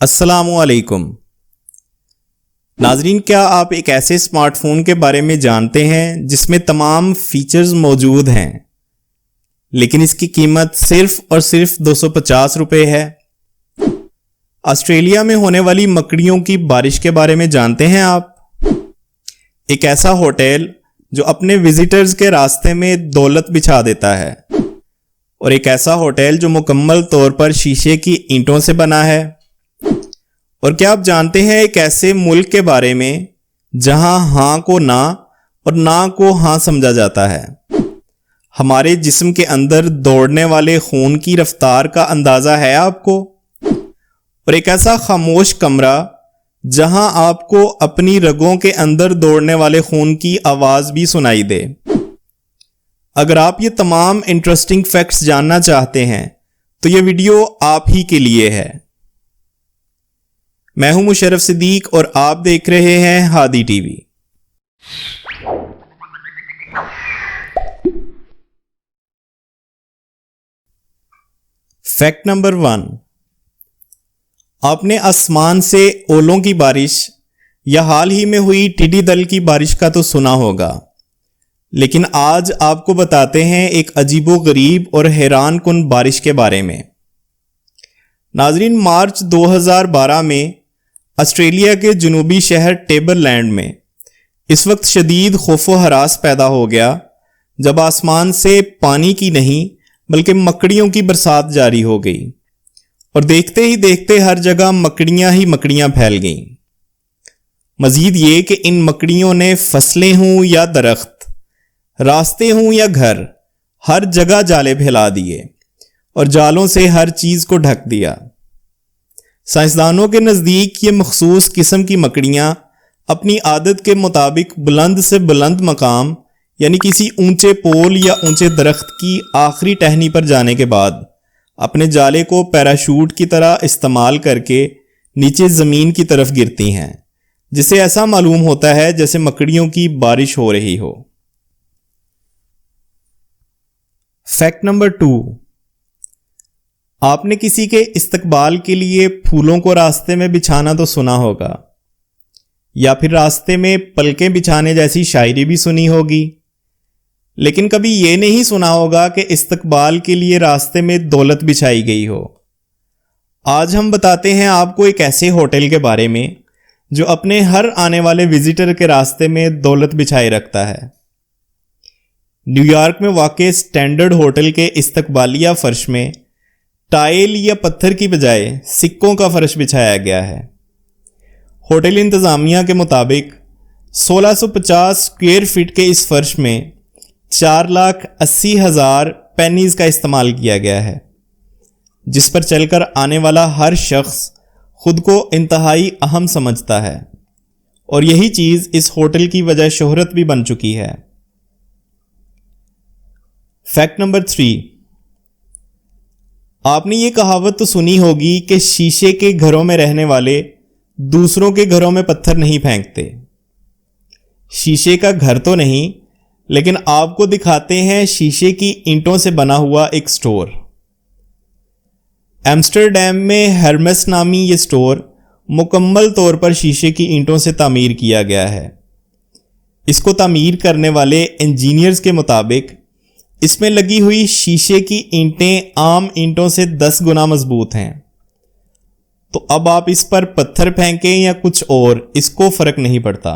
अस्सलामुअलैकुम नाजरीन, क्या आप एक ऐसे स्मार्टफोन के बारे में जानते हैं जिसमें तमाम फीचर्स मौजूद हैं लेकिन इसकी कीमत सिर्फ और सिर्फ 250 रुपये है। ऑस्ट्रेलिया में होने वाली मकड़ियों की बारिश के बारे में जानते हैं आप? एक ऐसा होटल जो अपने विजिटर्स के रास्ते में दौलत बिछा देता है, और एक ऐसा होटल जो मुकम्मल तौर पर शीशे की ईंटों से बना है। और क्या आप जानते हैं एक ऐसे मुल्क के बारे में जहां हां को ना और ना को हां समझा जाता है? हमारे जिस्म के अंदर दौड़ने वाले खून की रफ्तार का अंदाजा है आपको? और एक ऐसा खामोश कमरा जहां आपको अपनी रगों के अंदर दौड़ने वाले खून की आवाज भी सुनाई दे। अगर आप ये तमाम इंटरेस्टिंग फैक्ट्स जानना चाहते हैं तो ये वीडियो आप ही के लिए है। मैं हूं मुशर्रफ सिद्दीक और आप देख रहे हैं हादी टीवी। फैक्ट नंबर 1, आपने आसमान से ओलों की बारिश या हाल ही में हुई टिड्डी दल की बारिश का तो सुना होगा, लेकिन आज आपको बताते हैं एक अजीबोगरीब और हैरान कुन बारिश के बारे में। नाजरीन, मार्च 2012 में ऑस्ट्रेलिया के जनूबी शहर टेबरलैंड में इस वक्त शदीद खौफो हरास पैदा हो गया जब आसमान से पानी की नहीं बल्कि मकड़ियों की बरसात जारी हो गई, और देखते ही देखते हर जगह मकड़ियां ही मकड़ियां फैल गईं। मजीद ये कि इन मकड़ियों ने फसलें हों या दरख्त, रास्ते हों या घर, हर जगह जाले फैला दिए और जालों से हर चीज को ढक दिया। साइंसदानों के नज़दीक ये मखसूस किस्म की मकड़ियां अपनी आदत के मुताबिक बुलंद से बुलंद मकाम यानी किसी ऊंचे पोल या ऊंचे दरख्त की आखिरी टहनी पर जाने के बाद अपने जाले को पैराशूट की तरह इस्तेमाल करके नीचे ज़मीन की तरफ गिरती हैं, जिससे ऐसा मालूम होता है जैसे मकड़ियों की बारिश हो रही हो। फैक्ट नंबर 2, आपने किसी के इस्तकबाल के लिए फूलों को रास्ते में बिछाना तो सुना होगा, या फिर रास्ते में पलकें बिछाने जैसी शायरी भी सुनी होगी, लेकिन कभी यह नहीं सुना होगा कि इस्तकबाल के लिए रास्ते में दौलत बिछाई गई हो। आज हम बताते हैं आपको एक ऐसे होटल के बारे में जो अपने हर आने वाले विजिटर के रास्ते में दौलत बिछाए रखता है। न्यूयॉर्क में वाक़ स्टैंडर्ड होटल के इस्तकबालिया फर्श में टाइल या पत्थर की बजाय सिक्कों का फर्श बिछाया गया है। होटल इंतज़ामिया के मुताबिक 1650 स्क्वायर फीट के इस फर्श में 4,80,000 पेनीज का इस्तेमाल किया गया है, जिस पर चलकर आने वाला हर शख्स खुद को इंतहाई अहम समझता है, और यही चीज़ इस होटल की वजह शोहरत भी बन चुकी है। फैक्ट नंबर 3, आपने ये कहावत तो सुनी होगी कि शीशे के घरों में रहने वाले दूसरों के घरों में पत्थर नहीं फेंकते। शीशे का घर तो नहीं, लेकिन आपको दिखाते हैं शीशे की ईंटों से बना हुआ एक स्टोर। एम्स्टर्डम में हेर्मेस नामी ये स्टोर मुकम्मल तौर पर शीशे की ईंटों से तामीर किया गया है। इसको तामीर करने वाले इंजीनियर्स के मुताबिक इसमें लगी हुई शीशे की ईंटें आम ईंटों से 10 गुना मजबूत हैं। तो अब आप इस पर पत्थर फेंकें या कुछ और, इसको फर्क नहीं पड़ता।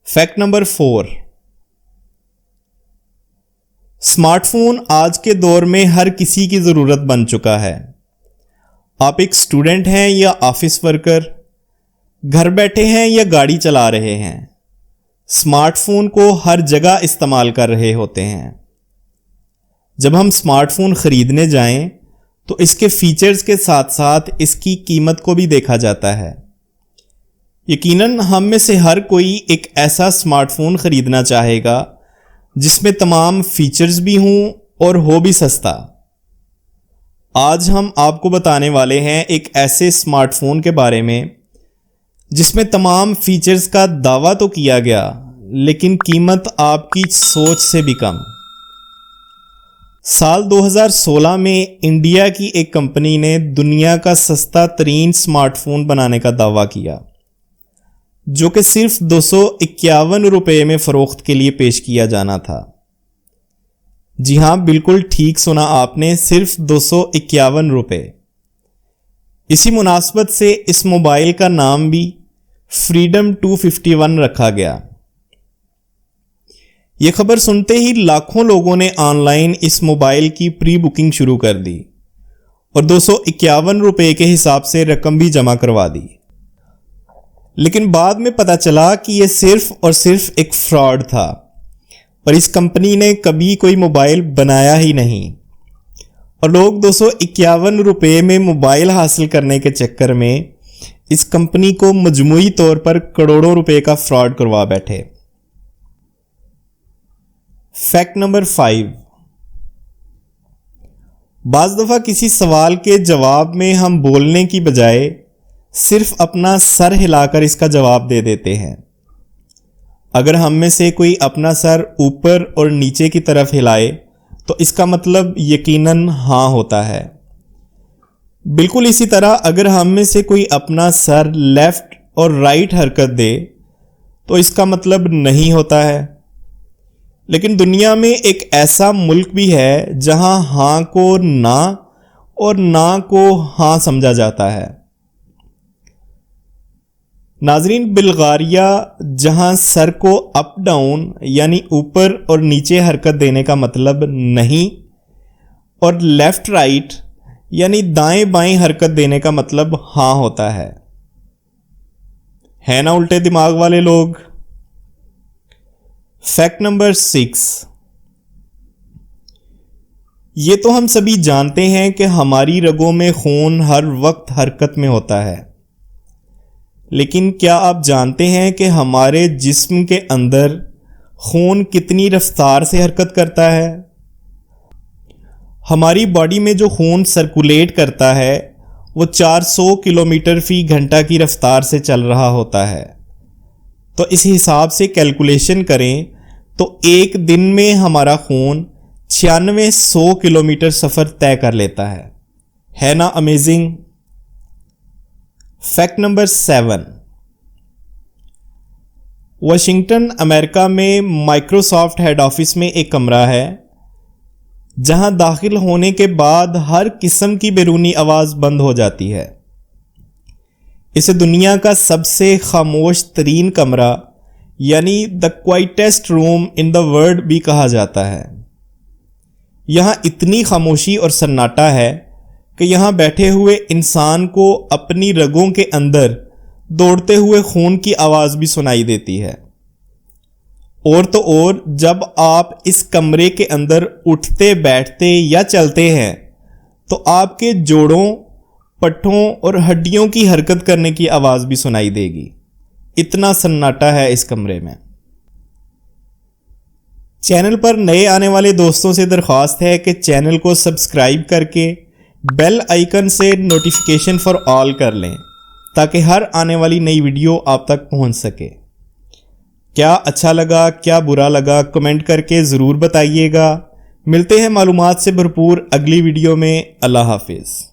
फैक्ट नंबर 4, स्मार्टफोन आज के दौर में हर किसी की जरूरत बन चुका है। आप एक स्टूडेंट हैं या ऑफिस वर्कर, घर बैठे हैं या गाड़ी चला रहे हैं, स्मार्टफोन को हर जगह इस्तेमाल कर रहे होते हैं। जब हम स्मार्टफोन खरीदने जाएं तो इसके फीचर्स के साथ साथ इसकी कीमत को भी देखा जाता है। यकीनन हम में से हर कोई एक ऐसा स्मार्टफोन खरीदना चाहेगा जिसमें तमाम फीचर्स भी हों और हो भी सस्ता। आज हम आपको बताने वाले हैं एक ऐसे स्मार्टफोन के बारे में जिसमें तमाम फीचर्स का दावा तो किया गया, लेकिन कीमत आपकी सोच से भी कम। साल 2016 में इंडिया की एक कंपनी ने दुनिया का सस्ता तरीन स्मार्टफोन बनाने का दावा किया, जो कि सिर्फ 251 रुपये में फ़रोख्त के लिए पेश किया जाना था। जी हाँ, बिल्कुल ठीक सुना आपने, सिर्फ 251 रुपये। इसी मुनासबत से इस मोबाइल का नाम भी फ्रीडम 251 रखा गया। ये खबर सुनते ही लाखों लोगों ने ऑनलाइन इस मोबाइल की प्री बुकिंग शुरू कर दी और 251 रुपये के हिसाब से रकम भी जमा करवा दी। लेकिन बाद में पता चला कि यह सिर्फ और सिर्फ एक फ्रॉड था और इस कंपनी ने कभी कोई मोबाइल बनाया ही नहीं, और लोग 251 रुपये में मोबाइल हासिल करने के चक्कर में इस कंपनी को मजमूई तौर पर करोड़ों रुपए का फ्रॉड करवा बैठे। फैक्ट नंबर 5, बाज़ दफ़ा किसी सवाल के जवाब में हम बोलने की बजाय सिर्फ अपना सर हिलाकर इसका जवाब दे देते हैं। अगर हम में से कोई अपना सर ऊपर और नीचे की तरफ हिलाए तो इसका मतलब यकीनन हाँ होता है। बिल्कुल इसी तरह अगर हम में से कोई अपना सर लेफ्ट और राइट हरकत दे तो इसका मतलब नहीं होता है। लेकिन दुनिया में एक ऐसा मुल्क भी है जहां हाँ को ना और ना को हाँ समझा जाता है। नाजरीन, बुल्गारिया, जहां सर को अप डाउन यानी ऊपर और नीचे हरकत देने का मतलब नहीं और लेफ्ट राइट यानी दाएं बाएं हरकत देने का मतलब हाँ होता है ना उल्टे दिमाग वाले लोग। फैक्ट नंबर 6, ये तो हम सभी जानते हैं कि हमारी रगों में खून हर वक्त हरकत में होता है, लेकिन क्या आप जानते हैं कि हमारे जिस्म के अंदर खून कितनी रफ्तार से हरकत करता है? हमारी बॉडी में जो खून सर्कुलेट करता है वो 400 किलोमीटर फी घंटा की रफ्तार से चल रहा होता है। तो इस हिसाब से कैलकुलेशन करें तो एक दिन में हमारा खून 9600 किलोमीटर सफ़र तय कर लेता है ना amazing. Fact number 7, Washington America में माइक्रोसॉफ्ट हेड ऑफिस में एक कमरा है जहां दाखिल होने के बाद हर किस्म की बैरूनी आवाज़ बंद हो जाती है। इसे दुनिया का सबसे खामोश तरीन कमरा यानी the quietest room in the world भी कहा जाता है। यहाँ इतनी खामोशी और सन्नाटा है कि यहाँ बैठे हुए इंसान को अपनी रगों के अंदर दौड़ते हुए खून की आवाज़ भी सुनाई देती है। और तो और जब आप इस कमरे के अंदर उठते बैठते या चलते हैं तो आपके जोड़ों, पट्ठों और हड्डियों की हरकत करने की आवाज़ भी सुनाई देगी। इतना सन्नाटा है इस कमरे में। चैनल पर नए आने वाले दोस्तों से दरख्वास्त है कि चैनल को सब्सक्राइब करके बेल आइकन से नोटिफिकेशन फॉर ऑल कर लें ताकि हर आने वाली नई वीडियो आप तक पहुंच सके। क्या अच्छा लगा, क्या बुरा लगा, कमेंट करके ज़रूर बताइएगा। मिलते हैं मालूमात से भरपूर अगली वीडियो में। अल्लाह हाफिज़।